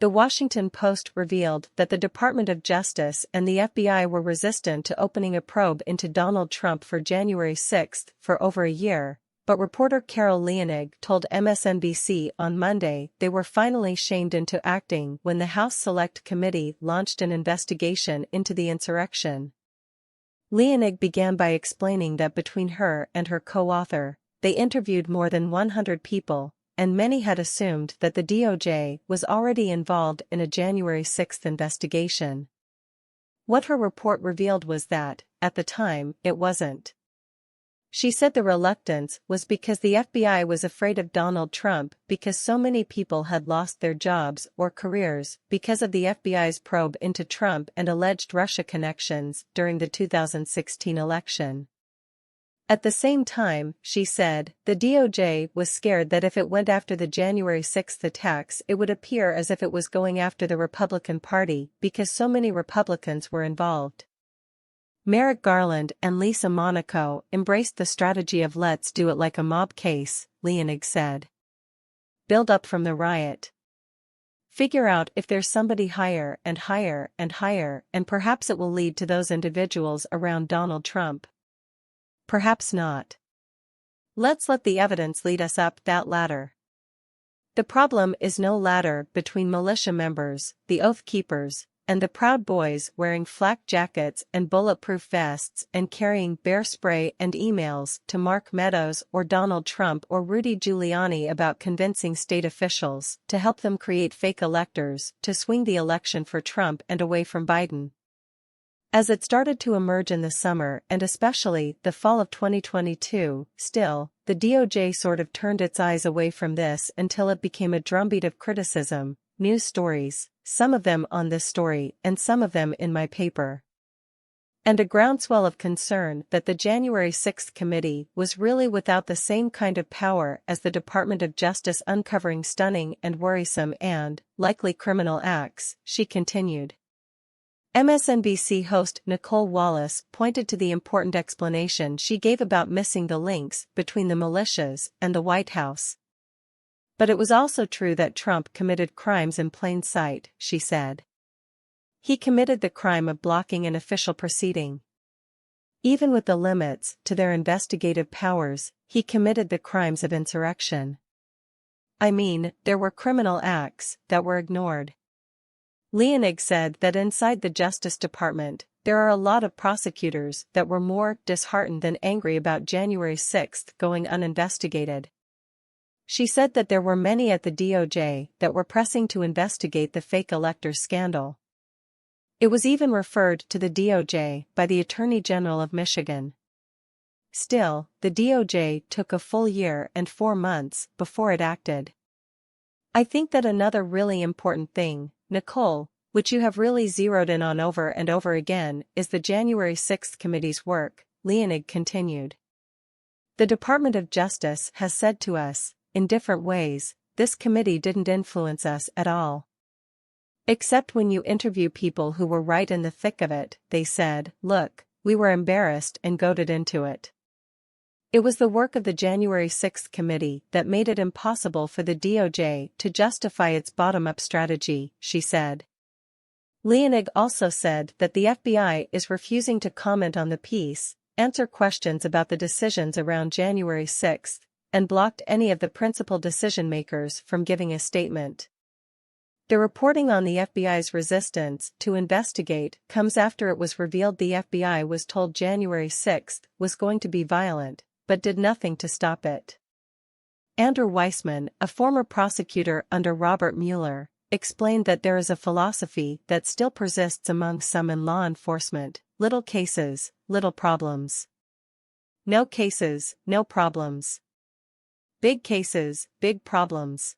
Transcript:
The Washington Post revealed that the Department of Justice and the FBI were resistant to opening a probe into Donald Trump for January 6 for over a year, but reporter Carol Leonnig told MSNBC on Monday they were finally shamed into acting when the House Select Committee launched an investigation into the insurrection. Leonnig began by explaining that between her and her co-author, they interviewed more than 100 people, and many had assumed that the DOJ was already involved in a January 6 investigation. What her report revealed was that, at the time, it wasn't. She said the reluctance was because the FBI was afraid of Donald Trump because so many people had lost their jobs or careers because of the FBI's probe into Trump and alleged Russia connections during the 2016 election. At the same time, she said, the DOJ was scared that if it went after the January 6 attacks it would appear as if it was going after the Republican Party because so many Republicans were involved. Merrick Garland and Lisa Monaco embraced the strategy of let's do it like a mob case, Leonnig said. Build up from the riot. Figure out if there's somebody higher and higher and higher, and perhaps it will lead to those individuals around Donald Trump. Perhaps not. Let's let the evidence lead us up that ladder. The problem is no ladder between militia members, the Oath Keepers, and the Proud Boys wearing flak jackets and bulletproof vests and carrying bear spray and emails to Mark Meadows or Donald Trump or Rudy Giuliani about convincing state officials to help them create fake electors to swing the election for Trump and away from Biden. As it started to emerge in the summer and especially the fall of 2022, still, the DOJ sort of turned its eyes away from this until it became a drumbeat of criticism, news stories, some of them on this story and some of them in my paper, and a groundswell of concern that the January 6 committee was really without the same kind of power as the Department of Justice uncovering stunning and worrisome and, likely criminal acts, she continued. MSNBC host Nicole Wallace pointed to the important explanation she gave about missing the links between the militias and the White House. But it was also true that Trump committed crimes in plain sight, she said. He committed the crime of blocking an official proceeding. Even with the limits to their investigative powers, he committed the crimes of insurrection. I mean, there were criminal acts that were ignored. Leonnig said that inside the Justice Department, there are a lot of prosecutors that were more disheartened than angry about January 6 going uninvestigated. She said that there were many at the DOJ that were pressing to investigate the fake electors scandal. It was even referred to the DOJ by the Attorney General of Michigan. Still, the DOJ took a full year and 4 months before it acted. I think that another really important thing, Nicole, which you have really zeroed in on over and over again, is the January 6 committee's work, Leonnig continued. The Department of Justice has said to us, in different ways, this committee didn't influence us at all. Except when you interview people who were right in the thick of it, they said, look, we were embarrassed and goaded into it. It was the work of the January 6 committee that made it impossible for the DOJ to justify its bottom-up strategy, she said. Leonnig also said that the FBI is refusing to comment on the piece, answer questions about the decisions around January 6, and blocked any of the principal decision-makers from giving a statement. The reporting on the FBI's resistance to investigate comes after it was revealed the FBI was told January 6 was going to be violent, but did nothing to stop it. Andrew Weissman, a former prosecutor under Robert Mueller, explained that there is a philosophy that still persists among some in law enforcement: little cases, little problems. No cases, no problems. Big cases, big problems.